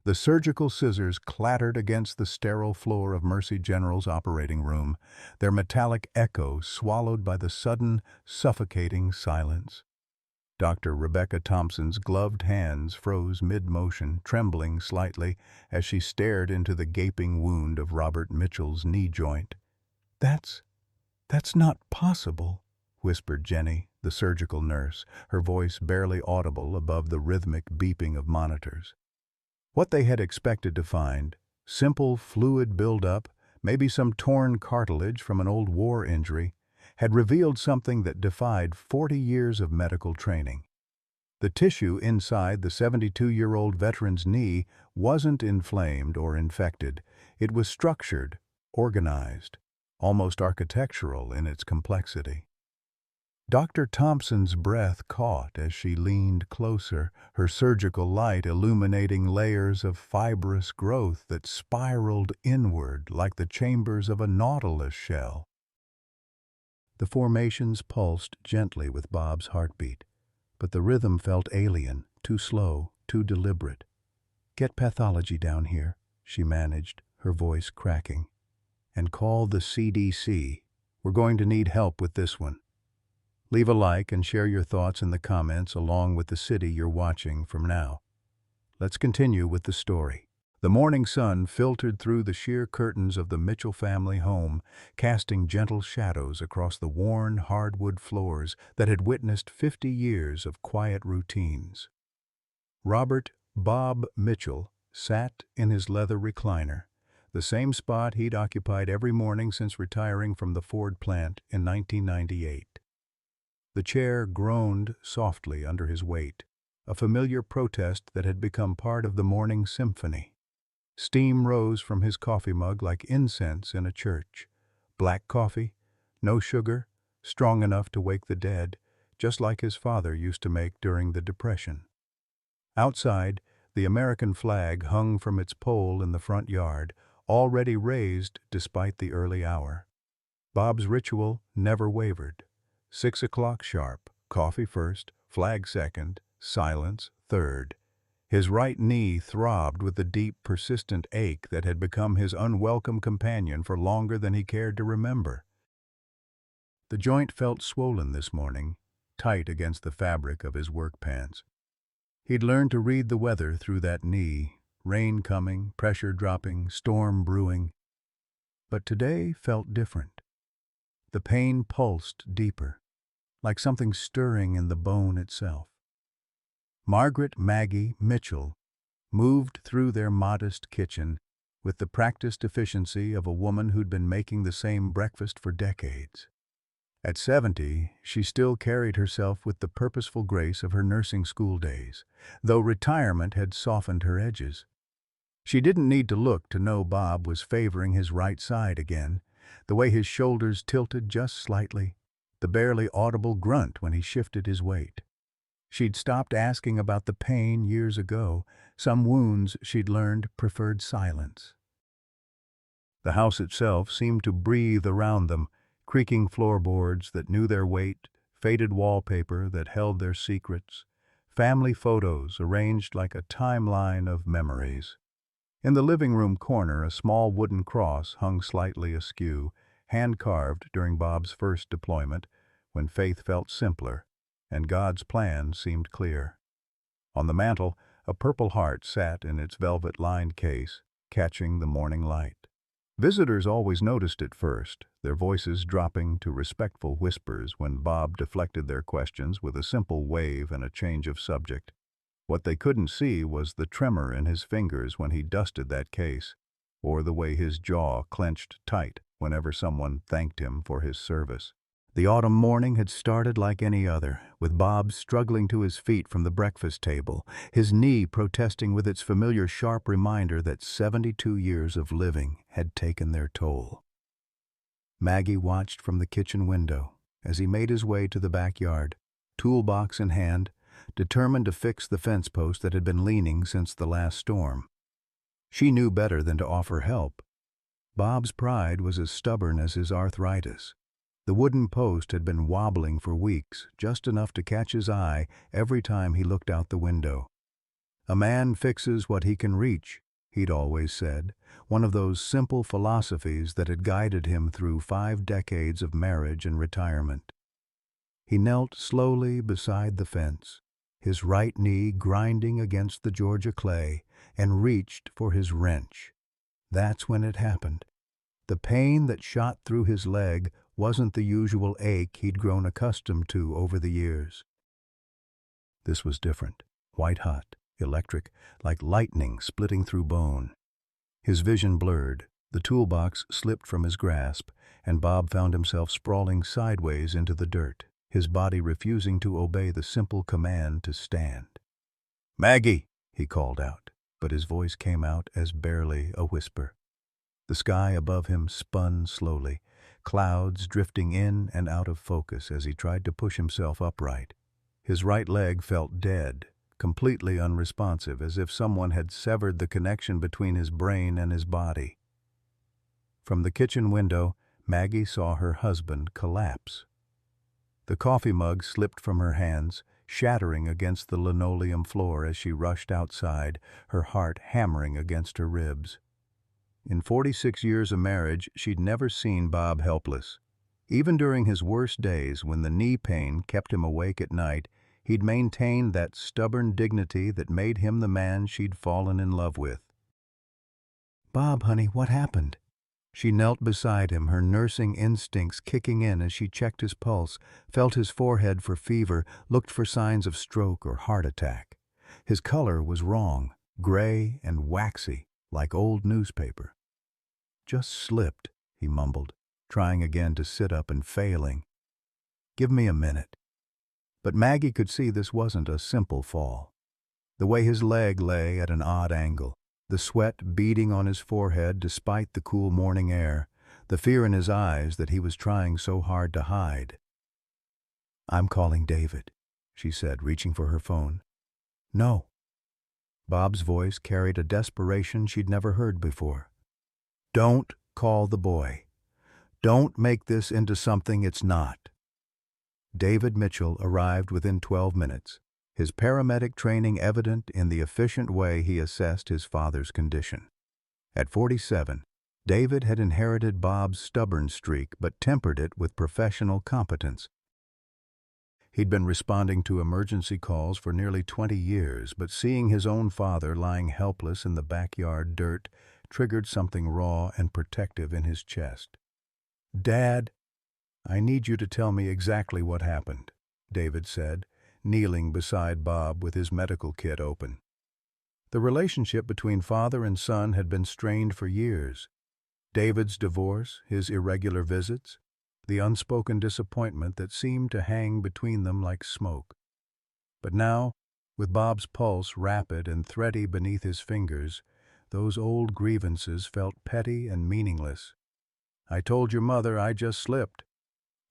The surgical scissors clattered against the sterile floor of Mercy General's operating room, their metallic echo swallowed by the sudden, suffocating silence. Dr. Rebecca Thompson's gloved hands froze mid-motion, trembling slightly as she stared into the gaping wound of Robert Mitchell's knee joint. That's not possible," whispered Jenny, the surgical nurse, her voice barely audible above the rhythmic beeping of monitors. What they had expected to find, simple fluid buildup, maybe some torn cartilage from an old war injury, had revealed something that defied 40 years of medical training. The tissue inside the 72-year-old veteran's knee wasn't inflamed or infected. It was structured, organized, almost architectural in its complexity. Dr. Thompson's breath caught as she leaned closer, her surgical light illuminating layers of fibrous growth that spiraled inward like the chambers of a nautilus shell. The formations pulsed gently with Bob's heartbeat, but the rhythm felt alien, too slow, too deliberate. "Get pathology down here," she managed, her voice cracking. "And call the CDC. We're going to need help with this one." Leave a like and share your thoughts in the comments along with the city you're watching from now. Let's continue with the story. The morning sun filtered through the sheer curtains of the Mitchell family home, casting gentle shadows across the worn hardwood floors that had witnessed 50 years of quiet routines. Robert "Bob" Mitchell sat in his leather recliner, the same spot he'd occupied every morning since retiring from the Ford plant in 1998. The chair groaned softly under his weight, a familiar protest that had become part of the morning symphony. Steam rose from his coffee mug like incense in a church. Black coffee, no sugar, strong enough to wake the dead, just like his father used to make during the Depression. Outside, the American flag hung from its pole in the front yard, already raised despite the early hour. Bob's ritual never wavered. 6 o'clock sharp, coffee first, flag second, silence third. His right knee throbbed with the deep, persistent ache that had become his unwelcome companion for longer than he cared to remember. The joint felt swollen this morning, tight against the fabric of his work pants. He'd learned to read the weather through that knee, rain coming, pressure dropping, storm brewing. But today felt different. The pain pulsed deeper, like something stirring in the bone itself. Margaret Maggie Mitchell moved through their modest kitchen with the practiced efficiency of a woman who'd been making the same breakfast for decades. At 70, she still carried herself with the purposeful grace of her nursing school days, though retirement had softened her edges. She didn't need to look to know Bob was favoring his right side again, the way his shoulders tilted just slightly, the barely audible grunt when he shifted his weight. She'd stopped asking about the pain years ago. Some wounds, she'd learned, preferred silence. The house itself seemed to breathe around them, creaking floorboards that knew their weight, faded wallpaper that held their secrets, family photos arranged like a timeline of memories. In the living room corner, a small wooden cross hung slightly askew, hand-carved during Bob's first deployment, when faith felt simpler and God's plan seemed clear. On the mantel, a purple heart sat in its velvet-lined case, catching the morning light. Visitors always noticed it first, their voices dropping to respectful whispers when Bob deflected their questions with a simple wave and a change of subject. What they couldn't see was the tremor in his fingers when he dusted that case, or the way his jaw clenched tight whenever someone thanked him for his service. The autumn morning had started like any other, with Bob struggling to his feet from the breakfast table, his knee protesting with its familiar sharp reminder that 72 years of living had taken their toll. Maggie watched from the kitchen window as he made his way to the backyard, toolbox in hand, determined to fix the fence post that had been leaning since the last storm. She knew better than to offer help. Bob's pride was as stubborn as his arthritis. The wooden post had been wobbling for weeks, just enough to catch his eye every time he looked out the window. "A man fixes what he can reach," he'd always said, one of those simple philosophies that had guided him through 5 decades of marriage and retirement. He knelt slowly beside the fence, his right knee grinding against the Georgia clay, and reached for his wrench. That's when it happened. The pain that shot through his leg wasn't the usual ache he'd grown accustomed to over the years. This was different, white-hot, electric, like lightning splitting through bone. His vision blurred, the toolbox slipped from his grasp, and Bob found himself sprawling sideways into the dirt, his body refusing to obey the simple command to stand. "Maggie!" he called out, but his voice came out as barely a whisper. The sky above him spun slowly, clouds drifting in and out of focus as he tried to push himself upright. His right leg felt dead, completely unresponsive, as if someone had severed the connection between his brain and his body. From the kitchen window, Maggie saw her husband collapse. The coffee mug slipped from her hands, shattering against the linoleum floor as she rushed outside, her heart hammering against her ribs. In 46 years of marriage, she'd never seen Bob helpless. Even during his worst days, when the knee pain kept him awake at night, he'd maintained that stubborn dignity that made him the man she'd fallen in love with. "Bob, honey, what happened?" She knelt beside him, her nursing instincts kicking in as she checked his pulse, felt his forehead for fever, looked for signs of stroke or heart attack. His color was wrong, gray and waxy, like old newspaper. "Just slipped," he mumbled, trying again to sit up and failing. "Give me a minute." But Maggie could see this wasn't a simple fall. The way his leg lay at an odd angle, the sweat beading on his forehead despite the cool morning air, the fear in his eyes that he was trying so hard to hide. "I'm calling David," she said, reaching for her phone. "No." Bob's voice carried a desperation she'd never heard before. "Don't call the boy. Don't make this into something it's not." David Mitchell arrived within 12 minutes, his paramedic training evident in the efficient way he assessed his father's condition. At 47, David had inherited Bob's stubborn streak but tempered it with professional competence. He'd been responding to emergency calls for nearly 20 years, but seeing his own father lying helpless in the backyard dirt triggered something raw and protective in his chest. "Dad, I need you to tell me exactly what happened," David said, kneeling beside Bob with his medical kit open. The relationship between father and son had been strained for years. David's divorce, his irregular visits, the unspoken disappointment that seemed to hang between them like smoke. But now, with Bob's pulse rapid and thready beneath his fingers, those old grievances felt petty and meaningless. "I told your mother I just slipped.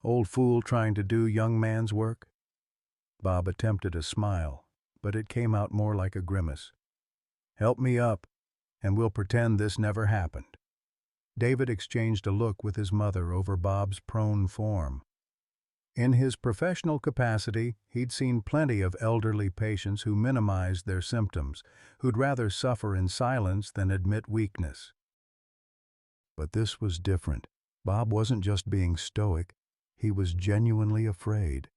Old fool trying to do young man's work." Bob attempted a smile, but it came out more like a grimace. "Help me up, and we'll pretend this never happened." David exchanged a look with his mother over Bob's prone form. In his professional capacity, he'd seen plenty of elderly patients who minimized their symptoms, who'd rather suffer in silence than admit weakness. But this was different. Bob wasn't just being stoic, he was genuinely afraid.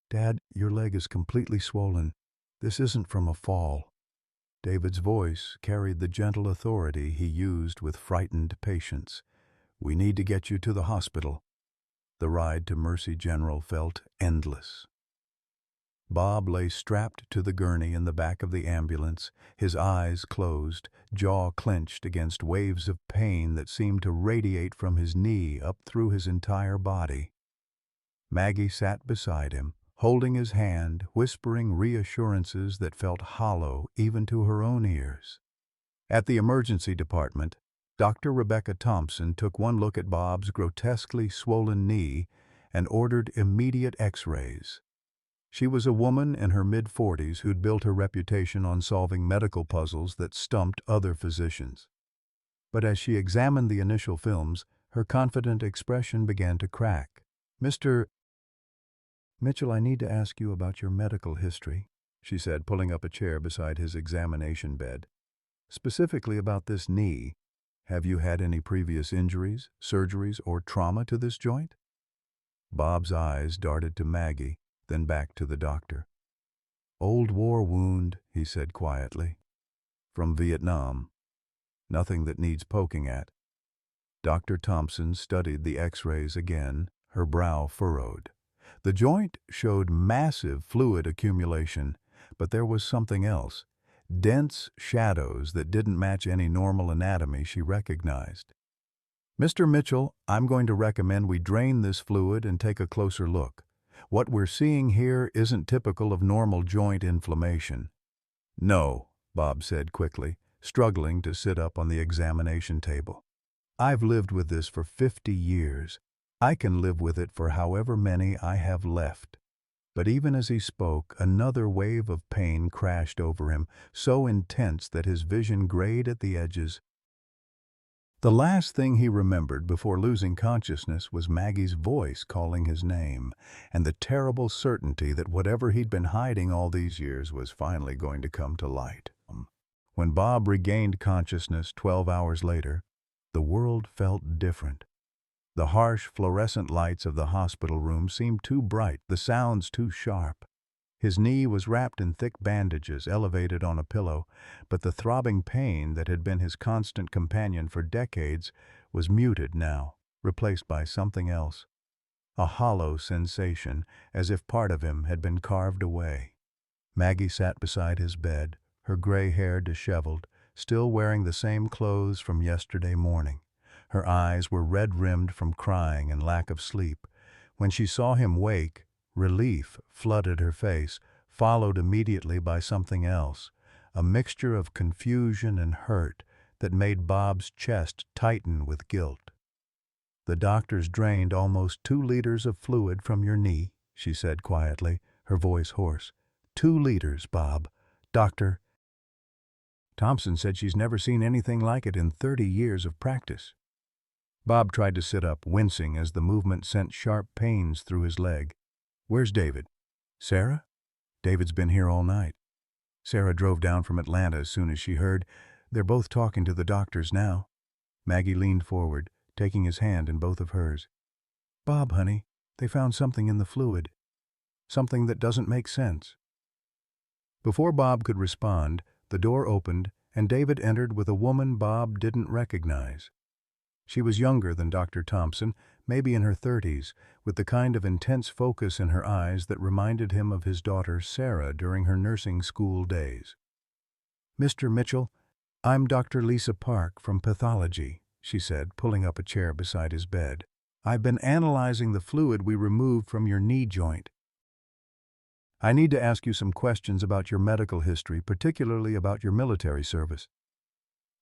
"Dad, your leg is completely swollen. This isn't from a fall." David's voice carried the gentle authority he used with frightened patience. "We need to get you to the hospital." The ride to Mercy General felt endless. Bob lay strapped to the gurney in the back of the ambulance, his eyes closed, jaw clenched against waves of pain that seemed to radiate from his knee up through his entire body. Maggie sat beside him, holding his hand, whispering reassurances that felt hollow even to her own ears. At the emergency department, Dr. Rebecca Thompson took one look at Bob's grotesquely swollen knee and ordered immediate X-rays. She was a woman in her mid-40s who'd built her reputation on solving medical puzzles that stumped other physicians. But as she examined the initial films, her confident expression began to crack. "Mr. Mitchell, I need to ask you about your medical history," she said, pulling up a chair beside his examination bed. "Specifically about this knee, have you had any previous injuries, surgeries, or trauma to this joint?" Bob's eyes darted to Maggie, then back to the doctor. "Old war wound," he said quietly. "From Vietnam. Nothing that needs poking at." Dr. Thompson studied the x-rays again, her brow furrowed. The joint showed massive fluid accumulation, but there was something else. Dense shadows that didn't match any normal anatomy she recognized. "Mr. Mitchell, I'm going to recommend we drain this fluid and take a closer look. What we're seeing here isn't typical of normal joint inflammation." "No," Bob said quickly, struggling to sit up on the examination table. "I've lived with this for 50 years. I can live with it for however many I have left." But even as he spoke, another wave of pain crashed over him, so intense that his vision grayed at the edges. The last thing he remembered before losing consciousness was Maggie's voice calling his name, and the terrible certainty that whatever he'd been hiding all these years was finally going to come to light. When Bob regained consciousness 12 hours later, the world felt different. The harsh fluorescent lights of the hospital room seemed too bright, the sounds too sharp. His knee was wrapped in thick bandages, elevated on a pillow, but the throbbing pain that had been his constant companion for decades was muted now, replaced by something else. A hollow sensation, as if part of him had been carved away. Maggie sat beside his bed, her gray hair disheveled, still wearing the same clothes from yesterday morning. Her eyes were red-rimmed from crying and lack of sleep. When she saw him wake, relief flooded her face, followed immediately by something else, a mixture of confusion and hurt that made Bob's chest tighten with guilt. "The doctors drained almost 2 liters of fluid from your knee," she said quietly, her voice hoarse. 2 liters, Bob. Dr. Thompson said she's never seen anything like it in 30 years of practice." Bob tried to sit up, wincing as the movement sent sharp pains through his leg. "Where's David?" "Sarah? David's been here all night. Sarah drove down from Atlanta as soon as she heard. They're both talking to the doctors now." Maggie leaned forward, taking his hand in both of hers. "Bob, honey, they found something in the fluid. Something that doesn't make sense." Before Bob could respond, the door opened and David entered with a woman Bob didn't recognize. She was younger than Dr. Thompson, maybe in her 30s, with the kind of intense focus in her eyes that reminded him of his daughter Sarah during her nursing school days. "Mr. Mitchell, I'm Dr. Lisa Park from Pathology," she said, pulling up a chair beside his bed. "I've been analyzing the fluid we removed from your knee joint. I need to ask you some questions about your medical history, particularly about your military service."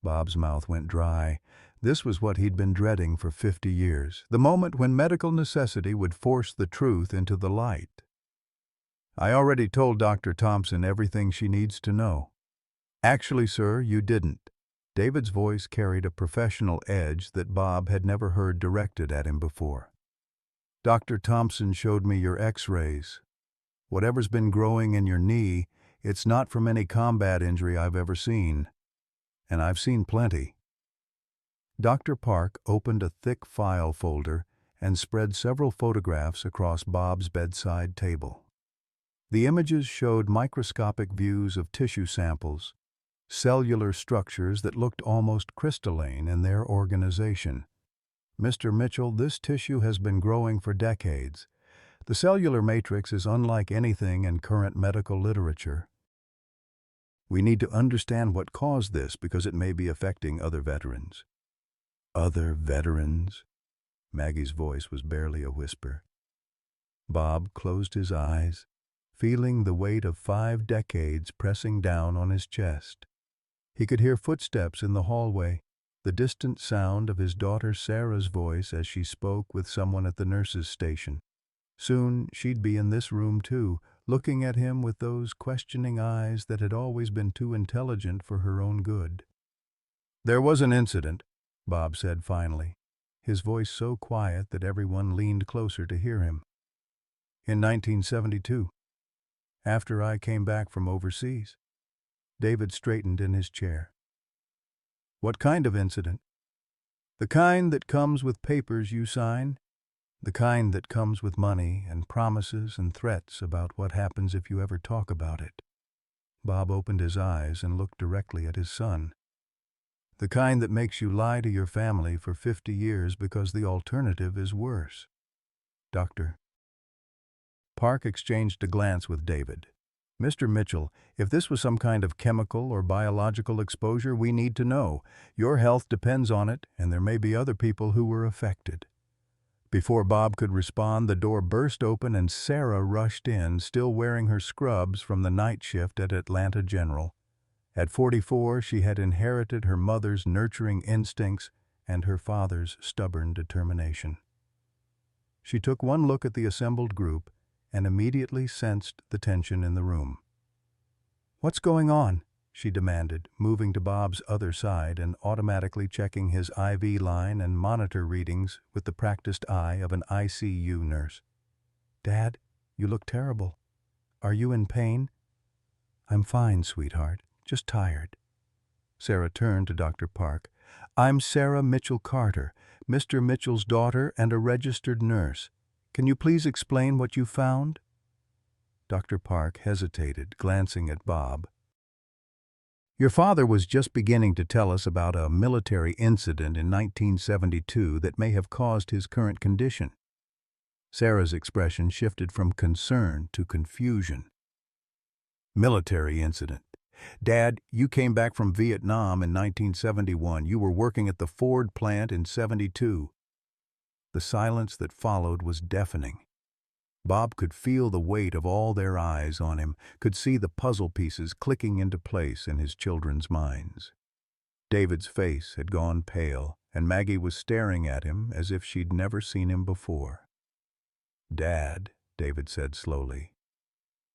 Bob's mouth went dry. This was what he'd been dreading for 50 years, the moment when medical necessity would force the truth into the light. "I already told Dr. Thompson everything she needs to know." "Actually, sir, you didn't." David's voice carried a professional edge that Bob had never heard directed at him before. "Dr. Thompson showed me your x-rays. Whatever's been growing in your knee, it's not from any combat injury I've ever seen. And I've seen plenty." Dr. Park opened a thick file folder and spread several photographs across Bob's bedside table. The images showed microscopic views of tissue samples, cellular structures that looked almost crystalline in their organization. "Mr. Mitchell, this tissue has been growing for decades. The cellular matrix is unlike anything in current medical literature. We need to understand what caused this because it may be affecting other veterans." "Other veterans?" Maggie's voice was barely a whisper. Bob closed his eyes, feeling the weight of 5 decades pressing down on his chest. He could hear footsteps in the hallway, the distant sound of his daughter Sarah's voice as she spoke with someone at the nurse's station. Soon she'd be in this room too, looking at him with those questioning eyes that had always been too intelligent for her own good. "There was an incident," Bob said finally, his voice so quiet that everyone leaned closer to hear him. "In 1972. After I came back from overseas. David straightened in his chair. What kind of incident? The kind that comes with papers you sign. The kind that comes with money and promises and threats about what happens if you ever talk about it. Bob opened his eyes and looked directly at his son. The kind that makes you lie to your family for 50 years because the alternative is worse. Doctor. Park exchanged a glance with David. Mr. Mitchell, if this was some kind of chemical or biological exposure, we need to know. Your health depends on it, and there may be other people who were affected. Before Bob could respond, the door burst open and Sarah rushed in, still wearing her scrubs from the night shift at Atlanta General. At 44, she had inherited her mother's nurturing instincts and her father's stubborn determination. She took one look at the assembled group and immediately sensed the tension in the room. "What's going on?" she demanded, moving to Bob's other side and automatically checking his IV line and monitor readings with the practiced eye of an ICU nurse. "Dad, you look terrible. Are you in pain?" "I'm fine, sweetheart. Just tired." Sarah turned to Dr. Park. "I'm Sarah Mitchell Carter, Mr. Mitchell's daughter and a registered nurse. Can you please explain what you found?" Dr. Park hesitated, glancing at Bob. "Your father was just beginning to tell us about a military incident in 1972 that may have caused his current condition." Sarah's expression shifted from concern to confusion. "Military incident. Dad, you came back from Vietnam in 1971. You were working at the Ford plant in 72. The silence that followed was deafening. Bob could feel the weight of all their eyes on him, could see the puzzle pieces clicking into place in his children's minds. David's face had gone pale, and Maggie was staring at him as if she'd never seen him before. "Dad," David said slowly,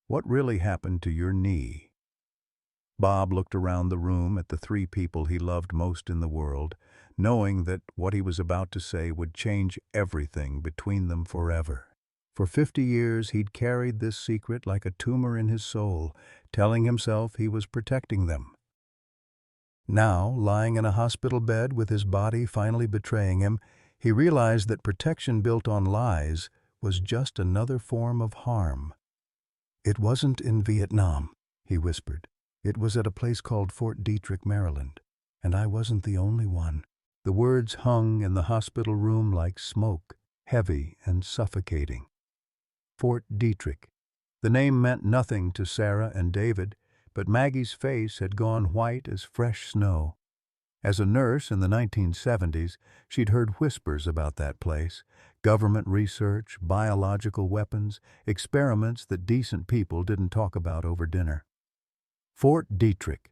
"what really happened to your knee?" Bob looked around the room at the three people he loved most in the world, knowing that what he was about to say would change everything between them forever. For 50 years he'd carried this secret like a tumor in his soul, telling himself he was protecting them. Now, lying in a hospital bed with his body finally betraying him, he realized that protection built on lies was just another form of harm. "It wasn't in Vietnam," he whispered. "It was at a place called Fort Detrick, Maryland. And I wasn't the only one." The words hung in the hospital room like smoke, heavy and suffocating. Fort Detrick. The name meant nothing to Sarah and David, but Maggie's face had gone white as fresh snow. As a nurse in the 1970s, she'd heard whispers about that place, government research, biological weapons, experiments that decent people didn't talk about over dinner. "Fort Detrick,"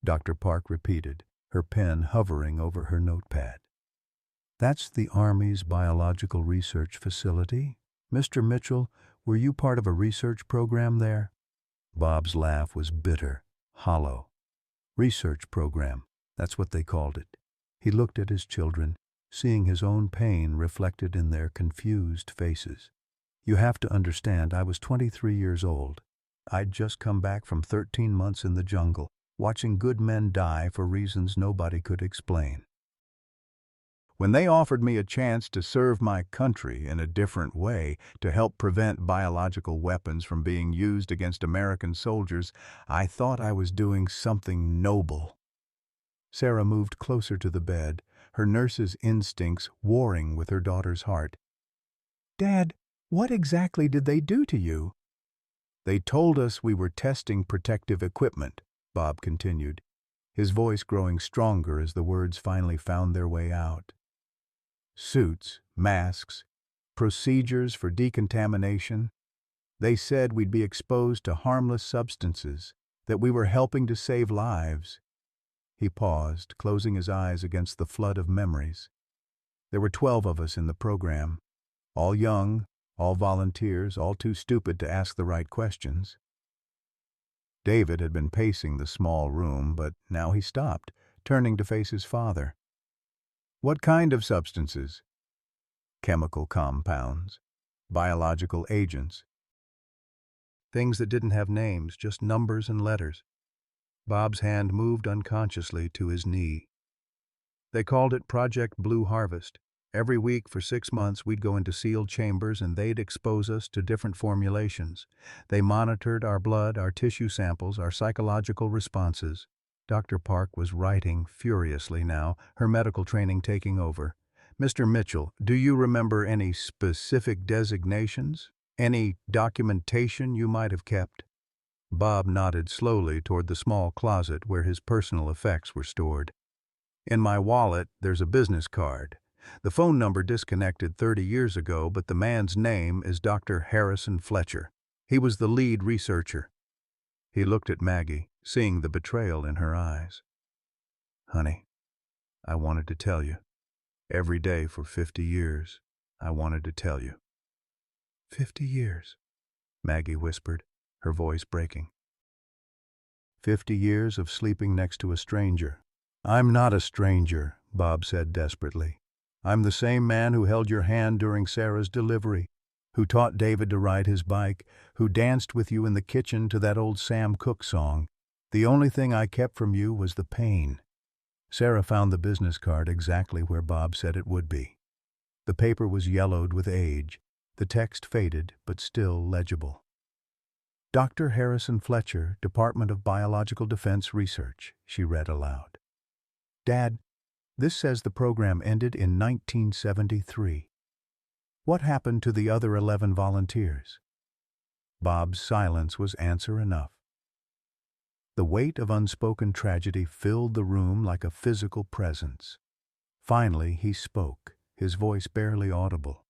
Dr. Park repeated, her pen hovering over her notepad. "That's the Army's biological research facility. Mr. Mitchell, were you part of a research program there?" Bob's laugh was bitter, hollow. "Research program, that's what they called it." He looked at his children, seeing his own pain reflected in their confused faces. "You have to understand, I was 23 years old. I'd just come back from 13 months in the jungle, watching good men die for reasons nobody could explain. When they offered me a chance to serve my country in a different way, to help prevent biological weapons from being used against American soldiers, I thought I was doing something noble." Sarah moved closer to the bed, her nurse's instincts warring with her daughter's heart. "Dad, what exactly did they do to you?" "They told us we were testing protective equipment," Bob continued, his voice growing stronger as the words finally found their way out. "Suits, masks, procedures for decontamination. They said we'd be exposed to harmless substances, that we were helping to save lives." He paused, closing his eyes against the flood of memories. "There were 12 of us in the program, all young, all volunteers, all too stupid to ask the right questions." David had been pacing the small room, but now he stopped, turning to face his father. "What kind of substances?" "Chemical compounds, biological agents." Things that didn't have names, just numbers and letters. Bob's hand moved unconsciously to his knee. They called it Project Blue Harvest. Every week for 6 months we'd go into sealed chambers and they'd expose us to different formulations. They monitored our blood, our tissue samples, our psychological responses. Dr. Park was writing furiously now, her medical training taking over. Mr. Mitchell, do you remember any specific designations? Any documentation you might have kept? Bob nodded slowly toward the small closet where his personal effects were stored. In my wallet, there's a business card. The phone number disconnected 30 years ago, but the man's name is Dr. Harrison Fletcher. He was the lead researcher. He looked at Maggie, seeing the betrayal in her eyes. Honey, I wanted to tell you. Every day for 50 years, I wanted to tell you. 50 years, Maggie whispered, her voice breaking. 50 years of sleeping next to a stranger. I'm not a stranger, Bob said desperately. I'm the same man who held your hand during Sarah's delivery, who taught David to ride his bike, who danced with you in the kitchen to that old Sam Cooke song. The only thing I kept from you was the pain. Sarah found the business card exactly where Bob said it would be. The paper was yellowed with age, the text faded but still legible. Dr. Harrison Fletcher, Department of Biological Defense Research, she read aloud. Dad, this says the program ended in 1973. What happened to the other 11 volunteers? Bob's silence was answer enough. The weight of unspoken tragedy filled the room like a physical presence. Finally, he spoke, his voice barely audible.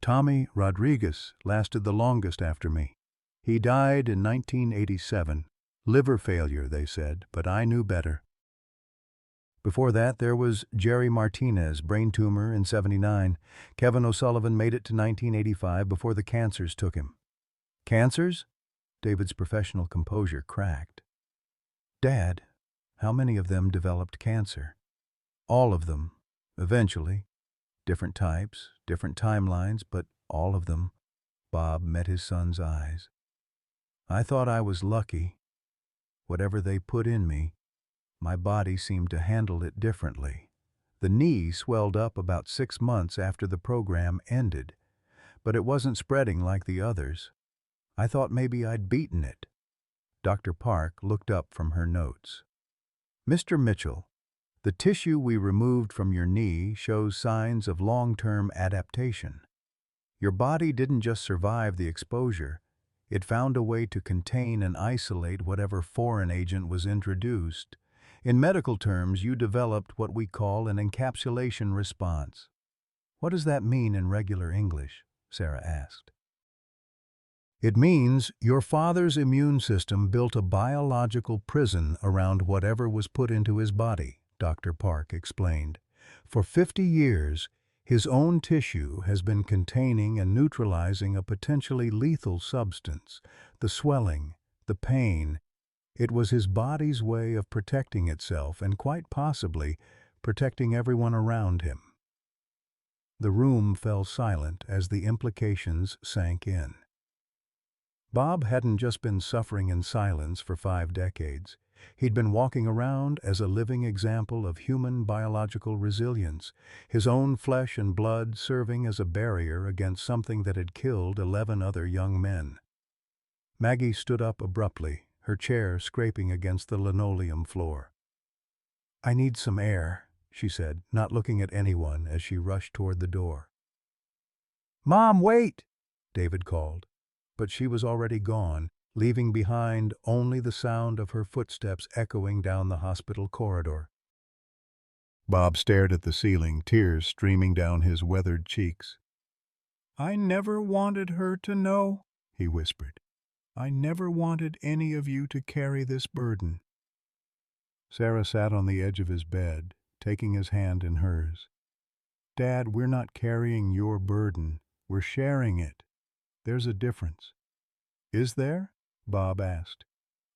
Tommy Rodriguez lasted the longest after me. He died in 1987. Liver failure, they said, but I knew better. Before that, there was Jerry Martinez, brain tumor in 79. Kevin O'Sullivan made it to 1985 before the cancers took him. Cancers? David's professional composure cracked. Dad, how many of them developed cancer? All of them, eventually. Different types, different timelines, but all of them. Bob met his son's eyes. I thought I was lucky. Whatever they put in me, my body seemed to handle it differently. The knee swelled up about 6 months after the program ended, but it wasn't spreading like the others. I thought maybe I'd beaten it. Dr. Park looked up from her notes. Mr. Mitchell, the tissue we removed from your knee shows signs of long-term adaptation. Your body didn't just survive the exposure, it found a way to contain and isolate whatever foreign agent was introduced. In medical terms, you developed what we call an encapsulation response. What does that mean in regular English? Sarah asked. It means your father's immune system built a biological prison around whatever was put into his body, Dr. Park explained. For 50 years, his own tissue has been containing and neutralizing a potentially lethal substance, the swelling, the pain. It was his body's way of protecting itself and quite possibly protecting everyone around him. The room fell silent as the implications sank in. Bob hadn't just been suffering in silence for 5 decades. He'd been walking around as a living example of human biological resilience, his own flesh and blood serving as a barrier against something that had killed 11 other young men. Maggie stood up abruptly, her chair scraping against the linoleum floor. I need some air, she said, not looking at anyone as she rushed toward the door. Mom, wait! David called, but she was already gone, leaving behind only the sound of her footsteps echoing down the hospital corridor. Bob stared at the ceiling, tears streaming down his weathered cheeks. I never wanted her to know, he whispered. I never wanted any of you to carry this burden. Sarah sat on the edge of his bed, taking his hand in hers. Dad, we're not carrying your burden. We're sharing it. There's a difference. Is there? Bob asked.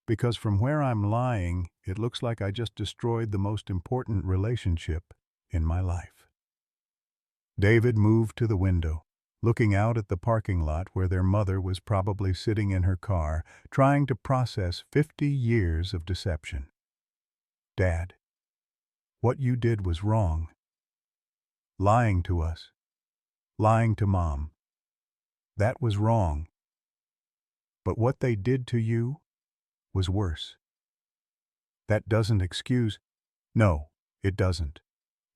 Because from where I'm lying, it looks like I just destroyed the most important relationship in my life. David moved to the window. looking out at the parking lot where their mother was probably sitting in her car, trying to process 50 years of deception. Dad, what you did was wrong. Lying to us. Lying to Mom. That was wrong. But what they did to you was worse. That doesn't excuse— No, it doesn't,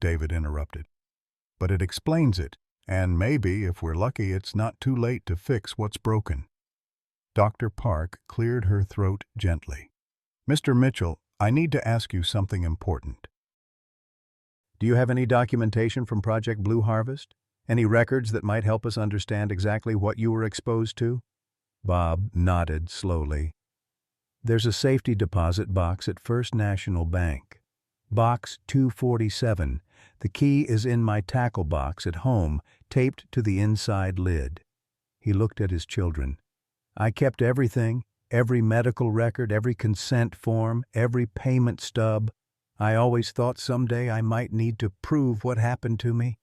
David interrupted. But it explains it, and maybe, if we're lucky, it's not too late to fix what's broken. Dr. Park cleared her throat gently. Mr. Mitchell, I need to ask you something important. Do you have any documentation from Project Blue Harvest? Any records that might help us understand exactly what you were exposed to? Bob nodded slowly. There's a safety deposit box at First National Bank. Box 247. The key is in my tackle box at home, taped to the inside lid. He looked at his children. I kept everything, every medical record, every consent form, every payment stub. I always thought someday I might need to prove what happened to me.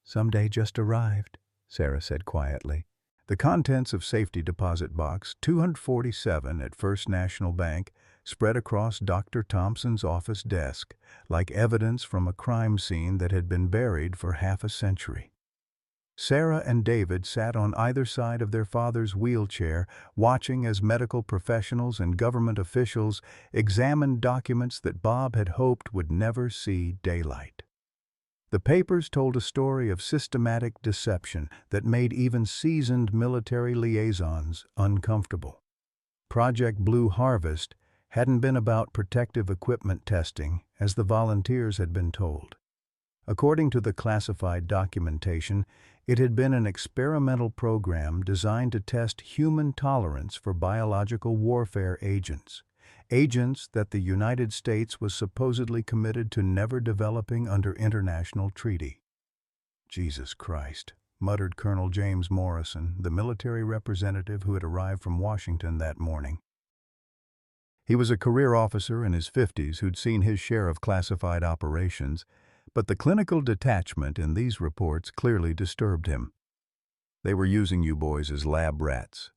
Someday just arrived, Sarah said quietly. The contents of safety deposit box 247 at First National Bank spread across Dr. Thompson's office desk like evidence from a crime scene that had been buried for half a century. Sarah and David sat on either side of their father's wheelchair, watching as medical professionals and government officials examined documents that Bob had hoped would never see daylight. The papers told a story of systematic deception that made even seasoned military liaisons uncomfortable. Project Blue Harvest hadn't been about protective equipment testing, as the volunteers had been told. According to the classified documentation, it had been an experimental program designed to test human tolerance for biological warfare agents that the United States was supposedly committed to never developing under international treaty. Jesus Christ, muttered Colonel James Morrison, the military representative who had arrived from Washington that morning. He was a career officer in his 50s who'd seen his share of classified operations, but the clinical detachment in these reports clearly disturbed him. They were using you boys as lab rats.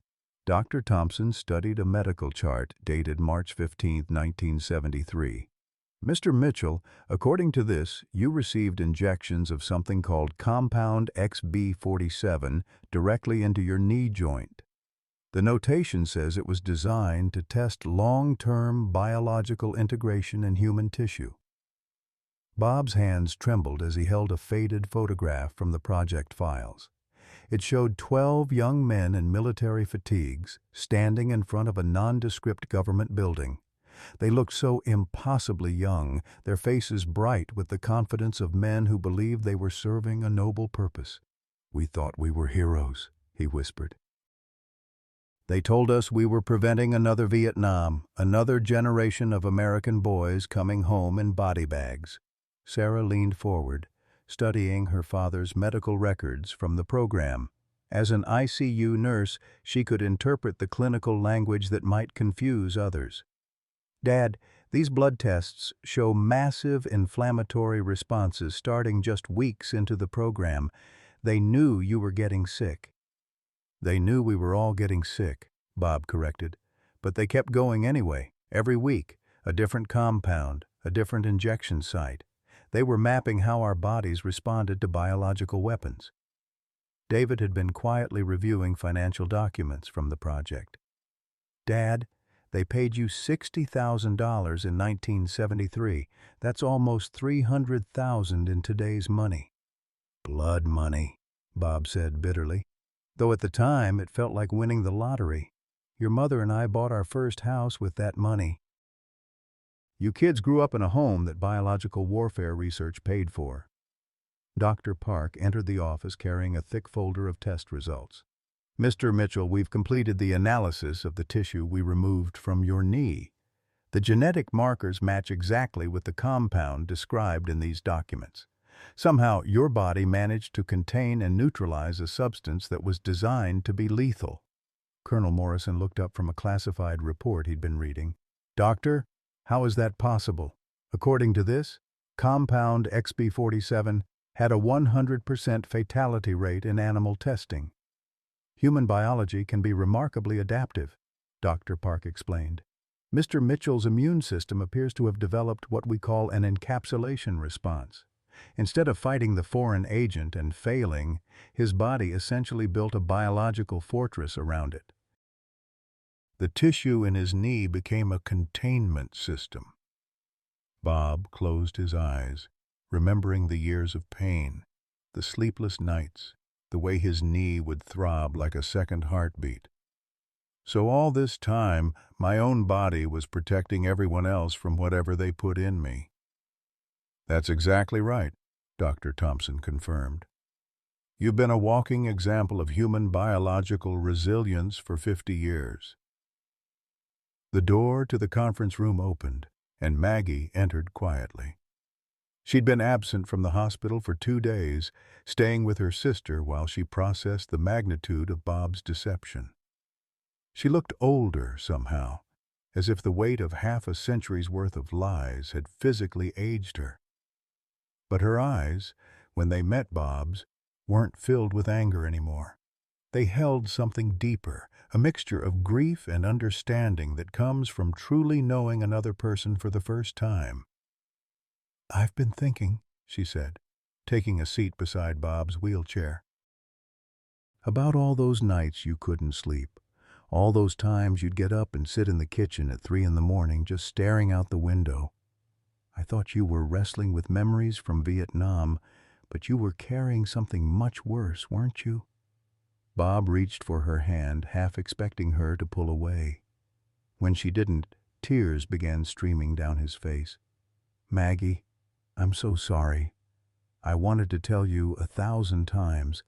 Dr. Thompson studied a medical chart dated March 15, 1973. Mr. Mitchell, according to this, you received injections of something called compound XB47 directly into your knee joint. The notation says it was designed to test long-term biological integration in human tissue. Bob's hands trembled as he held a faded photograph from the project files. It showed 12 young men in military fatigues standing in front of a nondescript government building. They looked so impossibly young, their faces bright with the confidence of men who believed they were serving a noble purpose. "We thought we were heroes," he whispered. "They told us we were preventing another Vietnam, another generation of American boys coming home in body bags." Sarah leaned forward, studying her father's medical records from the program. As an ICU nurse, she could interpret the clinical language that might confuse others. "Dad, these blood tests show massive inflammatory responses starting just weeks into the program. They knew you were getting sick." "They knew we were all getting sick," Bob corrected. "But they kept going anyway, every week, a different compound, a different injection site. They were mapping how our bodies responded to biological weapons." David had been quietly reviewing financial documents from the project. "Dad, they paid you $60,000 in 1973. That's almost $300,000 in today's money." "Blood money," Bob said bitterly. "Though at the time it felt like winning the lottery. Your mother and I bought our first house with that money." "You kids grew up in a home that biological warfare research paid for." Dr. Park entered the office carrying a thick folder of test results. "Mr. Mitchell, we've completed the analysis of the tissue we removed from your knee. The genetic markers match exactly with the compound described in these documents. Somehow, your body managed to contain and neutralize a substance that was designed to be lethal." Colonel Morrison looked up from a classified report he'd been reading. "Doctor, how is that possible? According to this, compound XB47 had a 100% fatality rate in animal testing. Human biology can be remarkably adaptive, Dr. Park explained. Mr. Mitchell's immune system appears to have developed what we call an encapsulation response. Instead of fighting the foreign agent and failing, his body essentially built a biological fortress around it. The tissue in his knee became a containment system. Bob closed his eyes, remembering the years of pain, the sleepless nights, the way his knee would throb like a second heartbeat. So all this time, my own body was protecting everyone else from whatever they put in me. That's exactly right, Dr. Thompson confirmed. You've been a walking example of human biological resilience for 50 years. The door to the conference room opened, and Maggie entered quietly. She'd been absent from the hospital for 2 days, staying with her sister while she processed the magnitude of Bob's deception. She looked older somehow, as if the weight of half a century's worth of lies had physically aged her. But her eyes, when they met Bob's, weren't filled with anger anymore. They held something deeper, a mixture of grief and understanding that comes from truly knowing another person for the first time. "I've been thinking," she said, taking a seat beside Bob's wheelchair, "about all those nights you couldn't sleep, all those times you'd get up and sit in the kitchen at 3 in the morning just staring out the window. I thought you were wrestling with memories from Vietnam, but you were carrying something much worse, weren't you?" Bob reached for her hand, half expecting her to pull away. When she didn't, tears began streaming down his face. "Maggie, I'm so sorry. I wanted to tell you 1,000 times,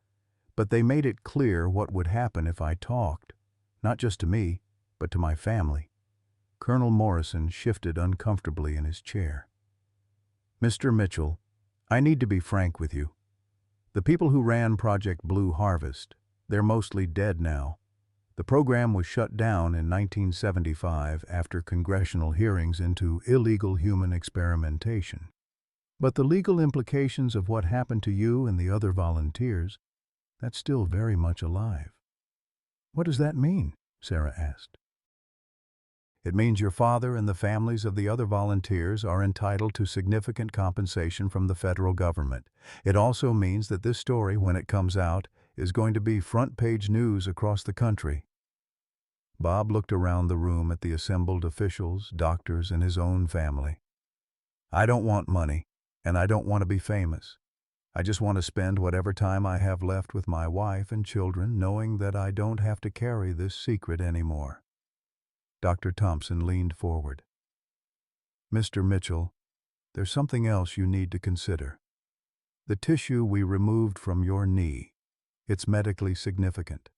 but they made it clear what would happen if I talked, not just to me, but to my family." Colonel Morrison shifted uncomfortably in his chair. "Mr. Mitchell, I need to be frank with you. The people who ran Project Blue Harvest, they're mostly dead now. The program was shut down in 1975 after congressional hearings into illegal human experimentation. But the legal implications of what happened to you and the other volunteers, that's still very much alive." "What does that mean?" Sarah asked. "It means your father and the families of the other volunteers are entitled to significant compensation from the federal government. It also means that this story, when it comes out, is going to be front-page news across the country." Bob looked around the room at the assembled officials, doctors, and his own family. "I don't want money, and I don't want to be famous. I just want to spend whatever time I have left with my wife and children, knowing that I don't have to carry this secret anymore." Dr. Thompson leaned forward. "Mr. Mitchell, there's something else you need to consider. The tissue we removed from your knee, it's medically significant.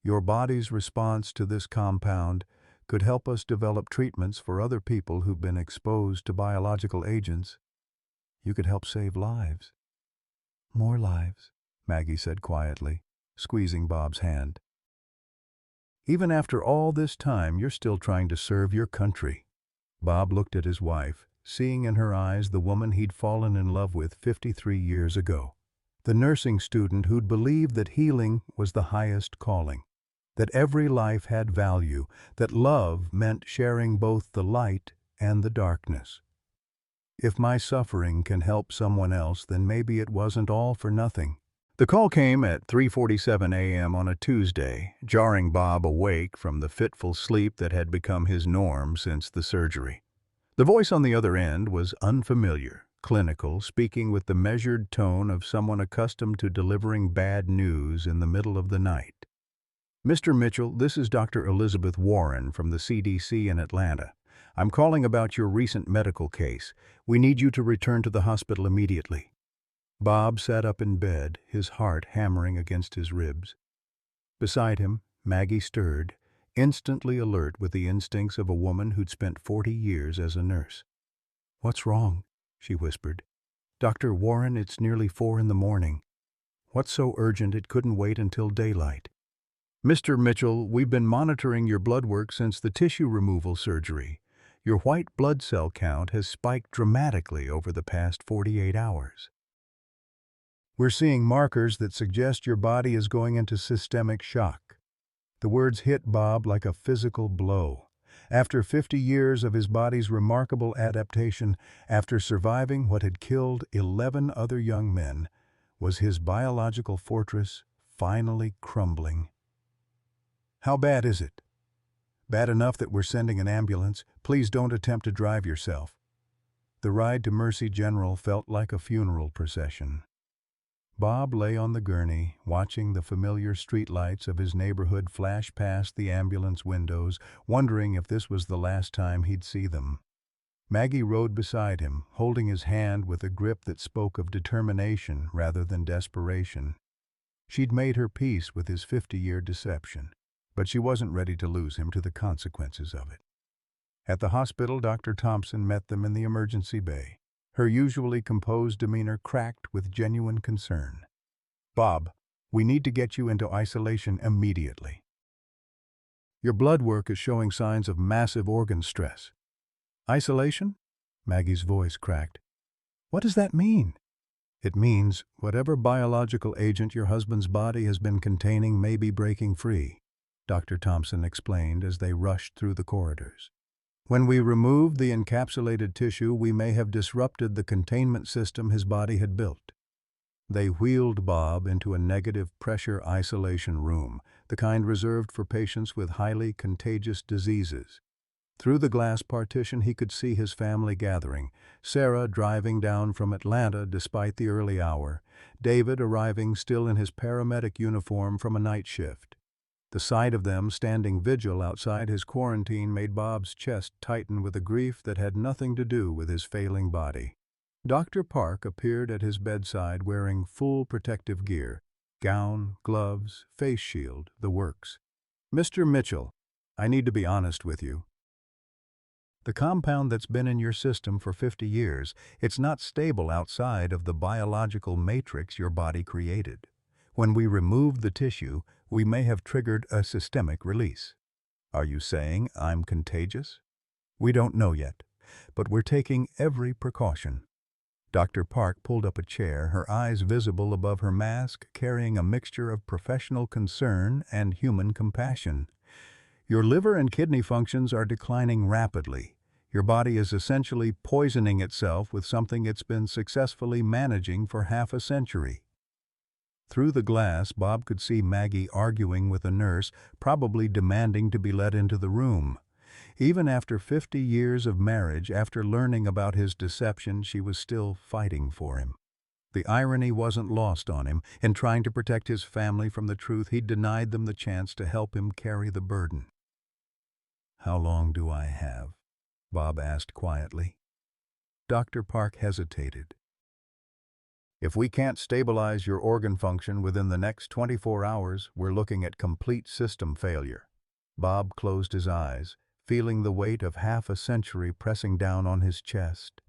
Your body's response to this compound could help us develop treatments for other people who've been exposed to biological agents. You could help save lives." "More lives," Maggie said quietly, squeezing Bob's hand. "Even after all this time, you're still trying to serve your country." Bob looked at his wife, seeing in her eyes the woman he'd fallen in love with 53 years ago. The nursing student who'd believed that healing was the highest calling, that every life had value, that love meant sharing both the light and the darkness. "If my suffering can help someone else, then maybe it wasn't all for nothing." The call came at 3:47 a.m. on a Tuesday, jarring Bob awake from the fitful sleep that had become his norm since the surgery. The voice on the other end was unfamiliar, clinical, speaking with the measured tone of someone accustomed to delivering bad news in the middle of the night. "Mr. Mitchell, this is Dr. Elizabeth Warren from the CDC in Atlanta. I'm calling about your recent medical case. We need you to return to the hospital immediately." Bob sat up in bed, his heart hammering against his ribs. Beside him, Maggie stirred, instantly alert with the instincts of a woman who'd spent 40 years as a nurse. "What's wrong?" she whispered. "Dr. Warren, it's nearly 4 in the morning. What's so urgent it couldn't wait until daylight?" "Mr. Mitchell, we've been monitoring your blood work since the tissue removal surgery. Your white blood cell count has spiked dramatically over the past 48 hours. We're seeing markers that suggest your body is going into systemic shock. The words hit Bob like a physical blow. After 50 years of his body's remarkable adaptation, after surviving what had killed 11 other young men, was his biological fortress finally crumbling? How bad is it? Bad enough that we're sending an ambulance. Please don't attempt to drive yourself. The ride to Mercy General felt like a funeral procession. Bob lay on the gurney, watching the familiar streetlights of his neighborhood flash past the ambulance windows, wondering if this was the last time he'd see them. Maggie rode beside him, holding his hand with a grip that spoke of determination rather than desperation. She'd made her peace with his 50-year deception, but she wasn't ready to lose him to the consequences of it. At the hospital, Dr. Thompson met them in the emergency bay, her usually composed demeanor cracked with genuine concern. "Bob, we need to get you into isolation immediately. Your blood work is showing signs of massive organ stress." "Isolation?" Maggie's voice cracked. "What does that mean?" "It means whatever biological agent your husband's body has been containing may be breaking free," Dr. Thompson explained as they rushed through the corridors. "When we removed the encapsulated tissue, we may have disrupted the containment system his body had built." They wheeled Bob into a negative pressure isolation room, the kind reserved for patients with highly contagious diseases. Through the glass partition he could see his family gathering, Sarah driving down from Atlanta despite the early hour, David arriving still in his paramedic uniform from a night shift. The sight of them standing vigil outside his quarantine made Bob's chest tighten with a grief that had nothing to do with his failing body. Dr. Park appeared at his bedside wearing full protective gear, gown, gloves, face shield, the works. "Mr. Mitchell, I need to be honest with you. The compound that's been in your system for 50 years, it's not stable outside of the biological matrix your body created. When we removed the tissue, we may have triggered a systemic release." "Are you saying I'm contagious?" "We don't know yet, but we're taking every precaution." Dr. Park pulled up a chair, her eyes visible above her mask, carrying a mixture of professional concern and human compassion. "Your liver and kidney functions are declining rapidly. Your body is essentially poisoning itself with something it's been successfully managing for half a century." Through the glass, Bob could see Maggie arguing with a nurse, probably demanding to be let into the room. Even after 50 years of marriage, after learning about his deception, she was still fighting for him. The irony wasn't lost on him. In trying to protect his family from the truth, he'd denied them the chance to help him carry the burden. "How long do I have?" Bob asked quietly. Dr. Park hesitated. "If we can't stabilize your organ function within the next 24 hours, we're looking at complete system failure." Bob closed his eyes, feeling the weight of half a century pressing down on his chest.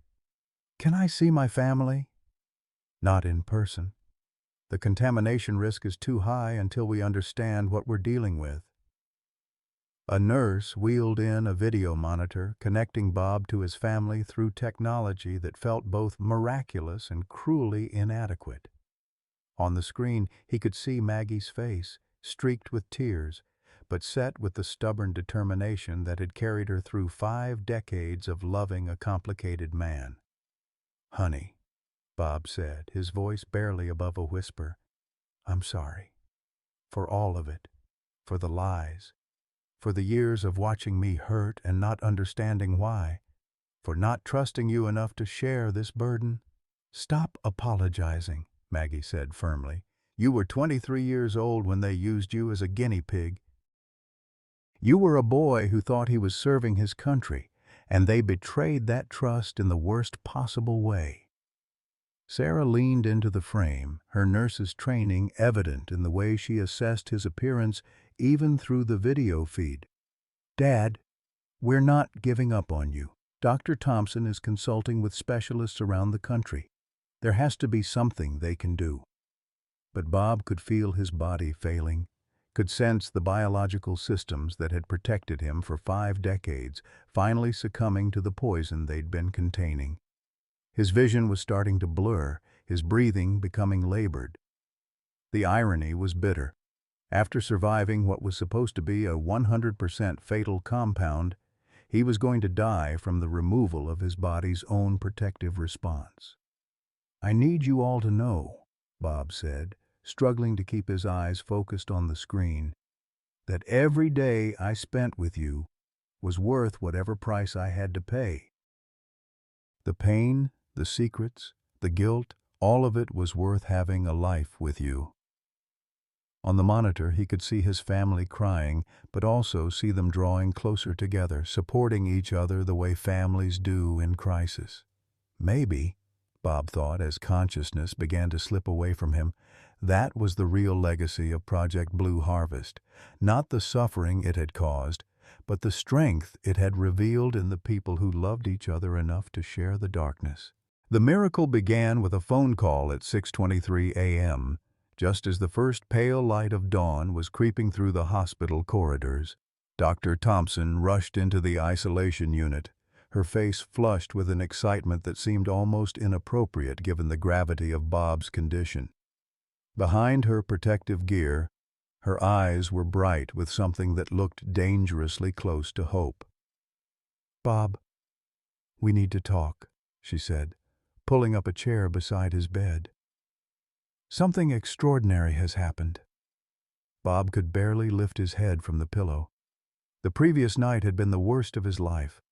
"Can I see my family?" "Not in person. The contamination risk is too high until we understand what we're dealing with." A nurse wheeled in a video monitor, connecting Bob to his family through technology that felt both miraculous and cruelly inadequate. On the screen, he could see Maggie's face, streaked with tears, but set with the stubborn determination that had carried her through 5 decades of loving a complicated man. "Honey," Bob said, his voice barely above a whisper, "I'm sorry. For all of it. For the lies. For the years of watching me hurt and not understanding why. For not trusting you enough to share this burden." "Stop apologizing," Maggie said firmly. "You were 23 years old when they used you as a guinea pig. You were a boy who thought he was serving his country, and they betrayed that trust in the worst possible way." Sarah leaned into the frame, her nurse's training evident in the way she assessed his appearance even through the video feed. "Dad, we're not giving up on you. Dr. Thompson is consulting with specialists around the country. There has to be something they can do." But Bob could feel his body failing, could sense the biological systems that had protected him for 5 decades finally succumbing to the poison they'd been containing. His vision was starting to blur, his breathing becoming labored. The irony was bitter. After surviving what was supposed to be a 100% fatal compound, he was going to die from the removal of his body's own protective response. "I need you all to know," Bob said, struggling to keep his eyes focused on the screen, "that every day I spent with you was worth whatever price I had to pay. The pain, the secrets, the guilt, all of it was worth having a life with you." On the monitor, he could see his family crying, but also see them drawing closer together, supporting each other the way families do in crisis. Maybe, Bob thought as consciousness began to slip away from him, that was the real legacy of Project Blue Harvest, not the suffering it had caused, but the strength it had revealed in the people who loved each other enough to share the darkness. The miracle began with a phone call at 6:23 a.m., just as the first pale light of dawn was creeping through the hospital corridors. Dr. Thompson rushed into the isolation unit, her face flushed with an excitement that seemed almost inappropriate given the gravity of Bob's condition. Behind her protective gear, her eyes were bright with something that looked dangerously close to hope. "Bob, we need to talk," she said, pulling up a chair beside his bed. "Something extraordinary has happened." Bob could barely lift his head from the pillow. The previous night had been the worst of his life.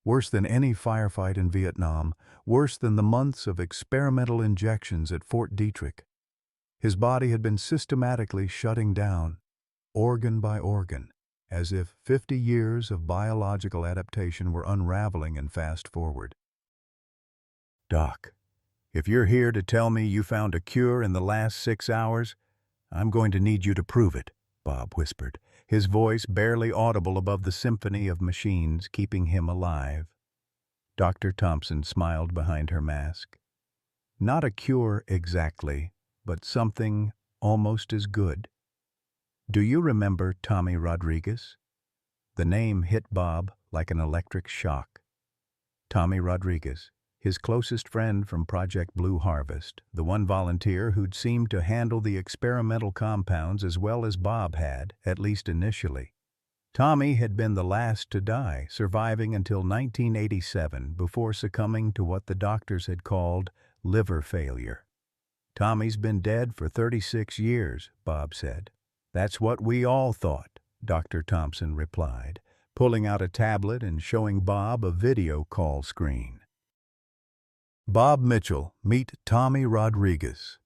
Worse than any firefight in Vietnam, worse than the months of experimental injections at Fort Detrick. His body had been systematically shutting down, organ by organ, as if 50 years of biological adaptation were unraveling in fast forward. "Doc, if you're here to tell me you found a cure in the last 6 hours, I'm going to need you to prove it," Bob whispered, his voice barely audible above the symphony of machines keeping him alive. Dr. Thompson smiled behind her mask. "Not a cure exactly, but something almost as good. Do you remember Tommy Rodriguez?" The name hit Bob like an electric shock. Tommy Rodriguez, his closest friend from Project Blue Harvest, the one volunteer who'd seemed to handle the experimental compounds as well as Bob had, at least initially. Tommy had been the last to die, surviving until 1987 before succumbing to what the doctors had called liver failure. "Tommy's been dead for 36 years, Bob said. "That's what we all thought," Dr. Thompson replied, pulling out a tablet and showing Bob a video call screen. "Bob Mitchell, meet Tommy Rodriguez."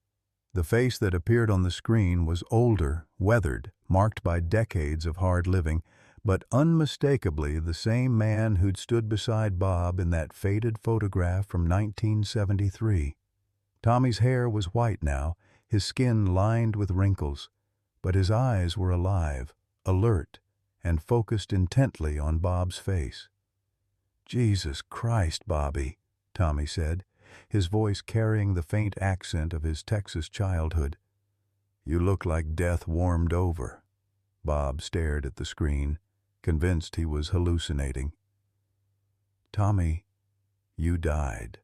The face that appeared on the screen was older, weathered, marked by decades of hard living, but unmistakably the same man who'd stood beside Bob in that faded photograph from 1973. Tommy's hair was white now, his skin lined with wrinkles, but his eyes were alive, alert, and focused intently on Bob's face. "Jesus Christ, Bobby," Tommy said, his voice carrying the faint accent of his Texas childhood. "You look like death warmed over." Bob stared at the screen, convinced he was hallucinating. "Tommy, you died.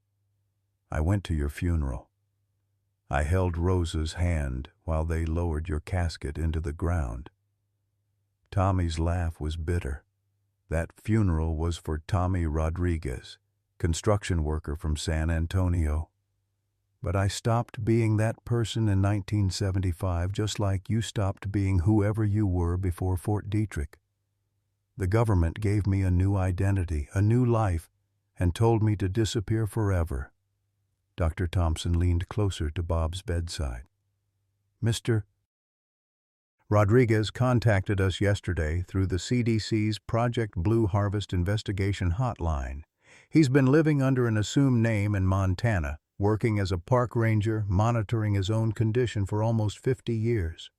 I went to your funeral. I held Rosa's hand while they lowered your casket into the ground." Tommy's laugh was bitter. That funeral was for Tommy Rodriguez, construction worker from San Antonio. "But I stopped being that person in 1975 just like you stopped being whoever you were before Fort Detrick. The government gave me a new identity, a new life, and told me to disappear forever." Dr. Thompson leaned closer to Bob's bedside. "Mr. Rodriguez contacted us yesterday through the CDC's Project Blue Harvest investigation hotline. He's been living under an assumed name in Montana, working as a park ranger, monitoring his own condition for almost 50 years.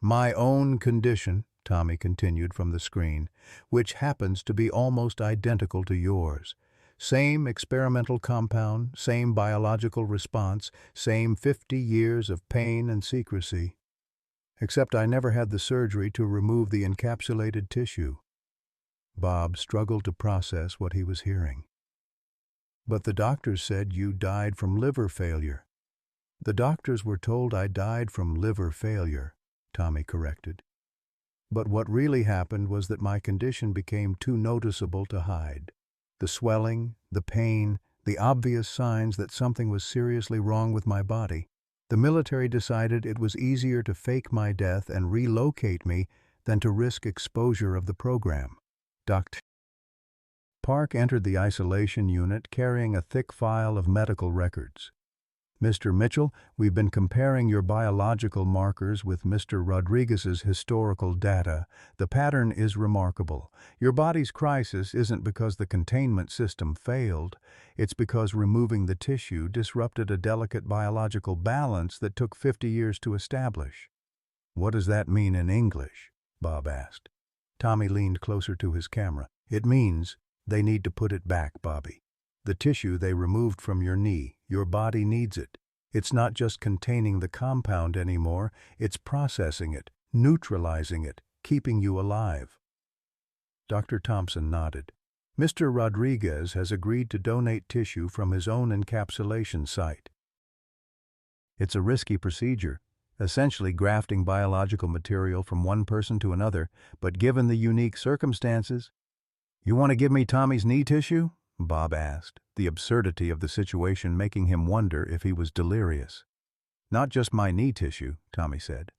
My own condition," Tommy continued from the screen, "which happens to be almost identical to yours. Same experimental compound, same biological response, same 50 years of pain and secrecy. Except I never had the surgery to remove the encapsulated tissue." Bob struggled to process what he was hearing. "But the doctors said you died from liver failure." The doctors were told I died from liver failure, Tommy corrected. But what really happened was that my condition became too noticeable to hide. The swelling, the pain, the obvious signs that something was seriously wrong with my body. The military decided it was easier to fake my death and relocate me than to risk exposure of the program. Dr. Park entered the isolation unit carrying a thick file of medical records. Mr. Mitchell, we've been comparing your biological markers with Mr. Rodriguez's historical data. The pattern is remarkable. Your body's crisis isn't because the containment system failed. It's because removing the tissue disrupted a delicate biological balance that took 50 years to establish. What does that mean in English? Bob asked. Tommy leaned closer to his camera. It means they need to put it back, Bobby. The tissue they removed from your knee, your body needs it. It's not just containing the compound anymore, it's processing it, neutralizing it, keeping you alive. Dr. Thompson nodded. Mr. Rodriguez has agreed to donate tissue from his own encapsulation site. It's a risky procedure, essentially grafting biological material from one person to another, but given the unique circumstances... You want to give me Tommy's knee tissue? Bob asked, the absurdity of the situation making him wonder if he was delirious. Not just my knee tissue, Tommy said.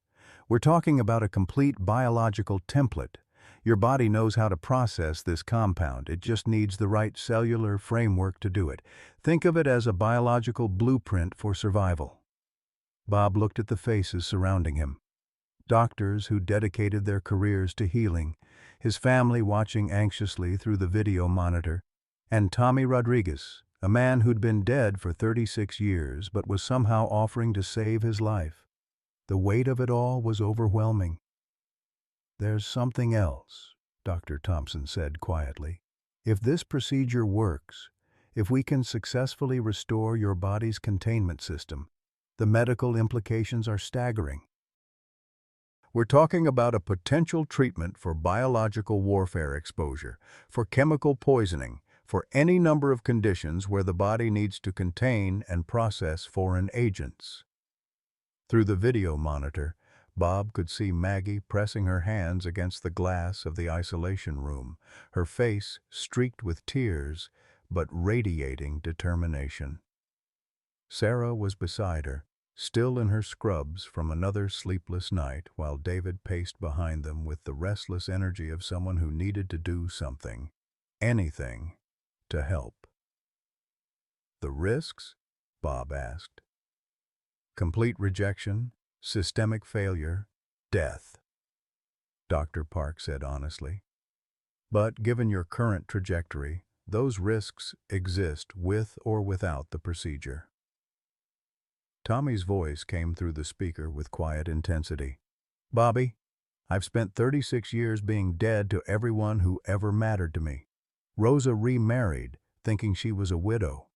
We're talking about a complete biological template. Your body knows how to process this compound. It just needs the right cellular framework to do it. Think of it as a biological blueprint for survival. Bob looked at the faces surrounding him. Doctors who dedicated their careers to healing, his family watching anxiously through the video monitor, and Tommy Rodriguez, a man who'd been dead for 36 years but was somehow offering to save his life. The weight of it all was overwhelming. There's something else, Dr. Thompson said quietly. If this procedure works, if we can successfully restore your body's containment system, the medical implications are staggering. We're talking about a potential treatment for biological warfare exposure, for chemical poisoning, for any number of conditions where the body needs to contain and process foreign agents. Through the video monitor, Bob could see Maggie pressing her hands against the glass of the isolation room, her face streaked with tears, but radiating determination. Sarah was beside her, still in her scrubs from another sleepless night, while David paced behind them with the restless energy of someone who needed to do something, anything, to help. The risks? Bob asked. Complete rejection, systemic failure, death, Dr. Park said honestly. But given your current trajectory, those risks exist with or without the procedure. Tommy's voice came through the speaker with quiet intensity. Bobby, I've spent 36 years being dead to everyone who ever mattered to me. Rosa remarried, thinking she was a widow.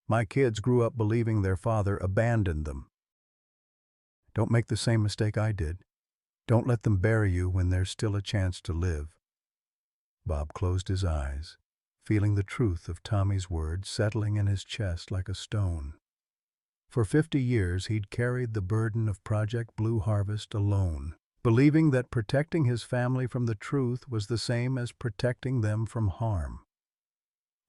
My kids grew up believing their father abandoned them. Don't make the same mistake I did. Don't let them bury you when there's still a chance to live. Bob closed his eyes, feeling the truth of Tommy's words settling in his chest like a stone. For 50 years he'd carried the burden of Project Blue Harvest alone, believing that protecting his family from the truth was the same as protecting them from harm.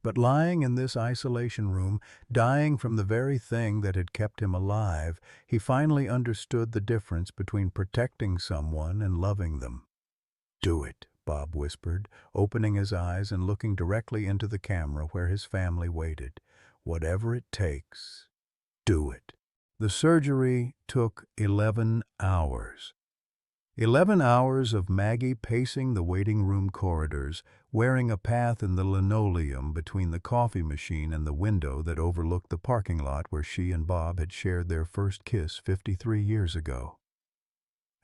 But lying in this isolation room, dying from the very thing that had kept him alive, he finally understood the difference between protecting someone and loving them. Do it, Bob whispered, opening his eyes and looking directly into the camera where his family waited. Whatever it takes, do it. The surgery took 11 hours. 11 hours of Maggie pacing the waiting room corridors, wearing a path in the linoleum between the coffee machine and the window that overlooked the parking lot where she and Bob had shared their first kiss 53 years ago.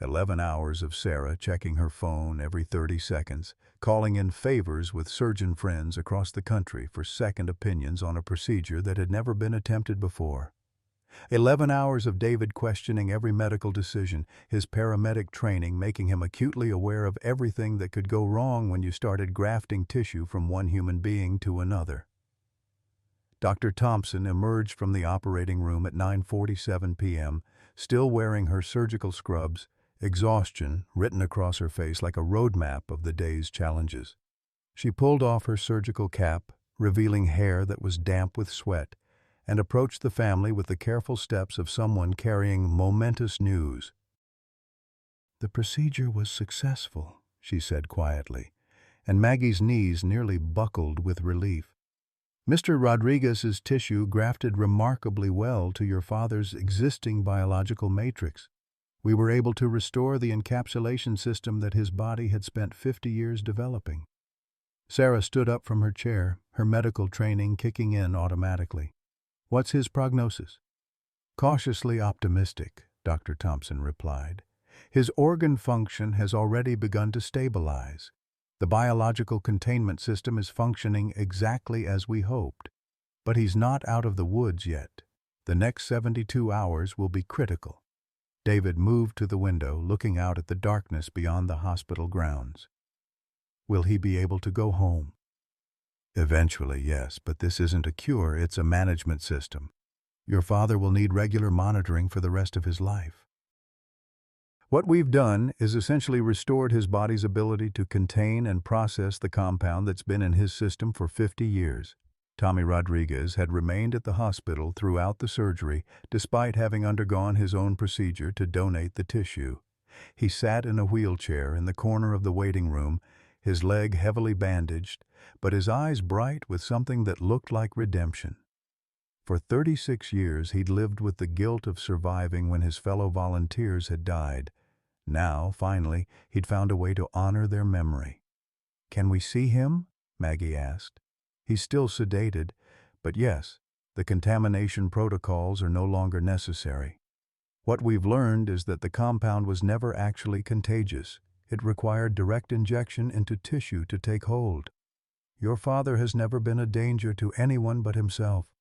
11 hours of Sarah checking her phone every 30 seconds, calling in favors with surgeon friends across the country for second opinions on a procedure that had never been attempted before. 11 hours of David questioning every medical decision, his paramedic training making him acutely aware of everything that could go wrong when you started grafting tissue from one human being to another. Dr. Thompson emerged from the operating room at 9:47 p.m., still wearing her surgical scrubs, exhaustion written across her face like a roadmap of the day's challenges. She pulled off her surgical cap, revealing hair that was damp with sweat, and approached the family with the careful steps of someone carrying momentous news. "The procedure was successful," she said quietly, and Maggie's knees nearly buckled with relief. "Mr. Rodriguez's tissue grafted remarkably well to your father's existing biological matrix. We were able to restore the encapsulation system that his body had spent 50 years developing." Sarah stood up from her chair, her medical training kicking in automatically. "What's his prognosis?" "Cautiously optimistic," Dr. Thompson replied. "His organ function has already begun to stabilize. The biological containment system is functioning exactly as we hoped. But he's not out of the woods yet. The next 72 hours will be critical." David moved to the window, looking out at the darkness beyond the hospital grounds. "Will he be able to go home?" "Eventually, yes, but this isn't a cure, it's a management system. Your father will need regular monitoring for the rest of his life." "What we've done is essentially restored his body's ability to contain and process the compound that's been in his system for 50 years. Tommy Rodriguez had remained at the hospital throughout the surgery, despite having undergone his own procedure to donate the tissue. He sat in a wheelchair in the corner of the waiting room, his leg heavily bandaged, but his eyes bright with something that looked like redemption. For 36 years he'd lived with the guilt of surviving when his fellow volunteers had died. Now, finally, he'd found a way to honor their memory. "Can we see him?" Maggie asked. "He's still sedated, but yes, the contamination protocols are no longer necessary. What we've learned is that the compound was never actually contagious. It required direct injection into tissue to take hold. Your father has never been a danger to anyone but himself."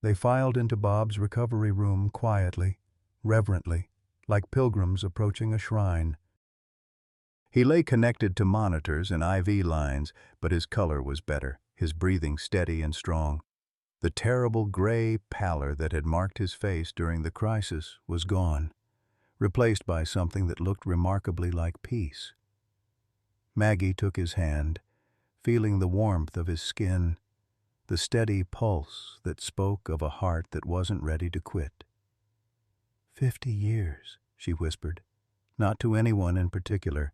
They filed into Bob's recovery room quietly, reverently, like pilgrims approaching a shrine. He lay connected to monitors and IV lines, but his color was better, his breathing steady and strong. The terrible gray pallor that had marked his face during the crisis was gone, replaced by something that looked remarkably like peace. Maggie took his hand, feeling the warmth of his skin, the steady pulse that spoke of a heart that wasn't ready to quit. 50 years, she whispered, not to anyone in particular,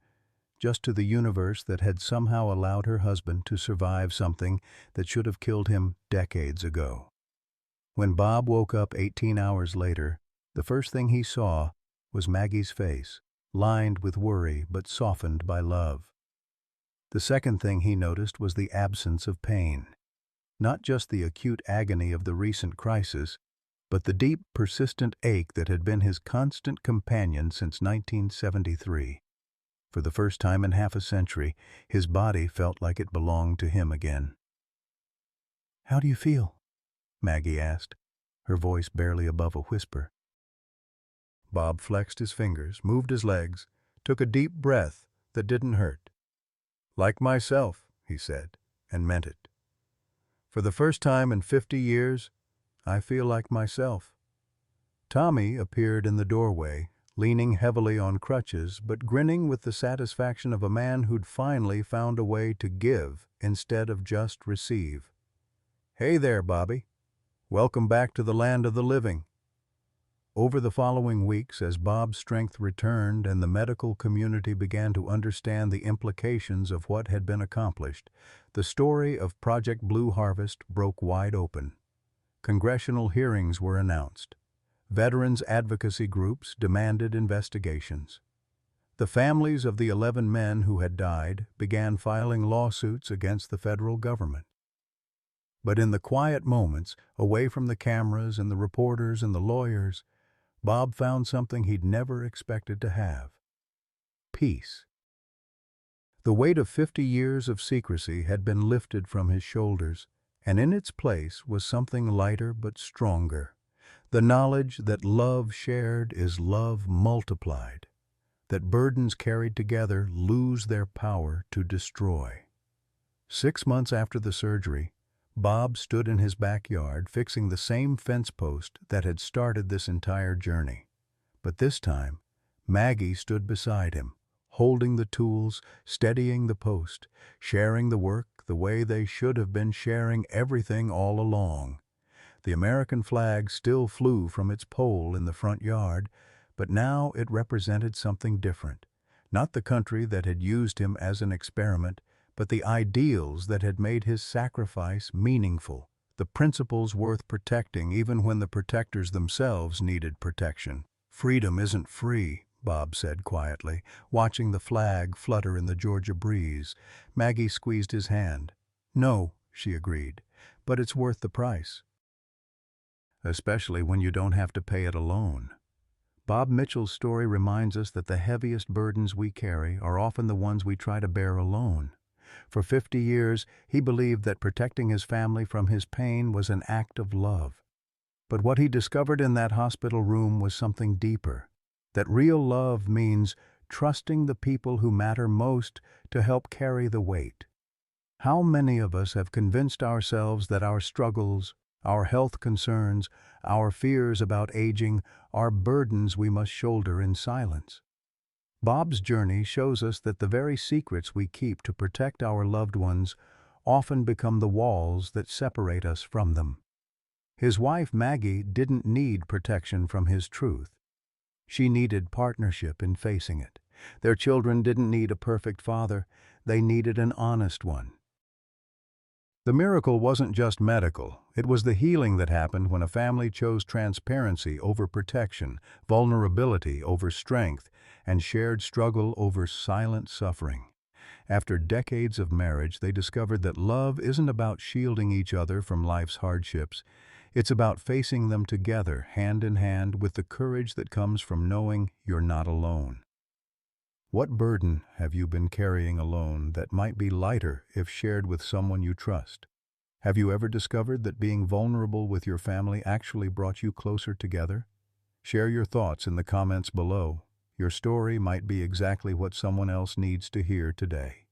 just to the universe that had somehow allowed her husband to survive something that should have killed him decades ago. When Bob woke up 18 hours later, the first thing he saw was Maggie's face, lined with worry but softened by love. The second thing he noticed was the absence of pain. Not just the acute agony of the recent crisis, but the deep, persistent ache that had been his constant companion since 1973. For the first time in half a century, his body felt like it belonged to him again. "How do you feel?" Maggie asked, her voice barely above a whisper. Bob flexed his fingers, moved his legs, took a deep breath that didn't hurt. "Like myself," he said, and meant it. "For the first time in 50 years, I feel like myself." Tommy appeared in the doorway, leaning heavily on crutches but grinning with the satisfaction of a man who'd finally found a way to give instead of just receive. "Hey there, Bobby. Welcome back to the land of the living." Over the following weeks, as Bob's strength returned and the medical community began to understand the implications of what had been accomplished, the story of Project Blue Harvest broke wide open. Congressional hearings were announced. Veterans advocacy groups demanded investigations. The families of the 11 men who had died began filing lawsuits against the federal government. But in the quiet moments, away from the cameras and the reporters and the lawyers, Bob found something he'd never expected to have: peace. The weight of 50 years of secrecy had been lifted from his shoulders, and in its place was something lighter but stronger: the knowledge that love shared is love multiplied, that burdens carried together lose their power to destroy. 6 months after the surgery, Bob stood in his backyard fixing the same fence post that had started this entire journey. But this time, Maggie stood beside him, holding the tools, steadying the post, sharing the work the way they should have been sharing everything all along. The American flag still flew from its pole in the front yard, but now it represented something different. Not the country that had used him as an experiment, but the ideals that had made his sacrifice meaningful, the principles worth protecting even when the protectors themselves needed protection. "Freedom isn't free," Bob said quietly, watching the flag flutter in the Georgia breeze. Maggie squeezed his hand. "No," she agreed, "but it's worth the price. Especially when you don't have to pay it alone." Bob Mitchell's story reminds us that the heaviest burdens we carry are often the ones we try to bear alone. For 50 years, he believed that protecting his family from his pain was an act of love. But what he discovered in that hospital room was something deeper. That real love means trusting the people who matter most to help carry the weight. How many of us have convinced ourselves that our struggles, our health concerns, our fears about aging are burdens we must shoulder in silence? Bob's journey shows us that the very secrets we keep to protect our loved ones often become the walls that separate us from them. His wife Maggie didn't need protection from his truth. She needed partnership in facing it. Their children didn't need a perfect father, they needed an honest one. The miracle wasn't just medical, it was the healing that happened when a family chose transparency over protection, vulnerability over strength, and shared struggle over silent suffering. After decades of marriage, they discovered that love isn't about shielding each other from life's hardships. It's about facing them together, hand in hand, with the courage that comes from knowing you're not alone. What burden have you been carrying alone that might be lighter if shared with someone you trust? Have you ever discovered that being vulnerable with your family actually brought you closer together? Share your thoughts in the comments below. Your story might be exactly what someone else needs to hear today.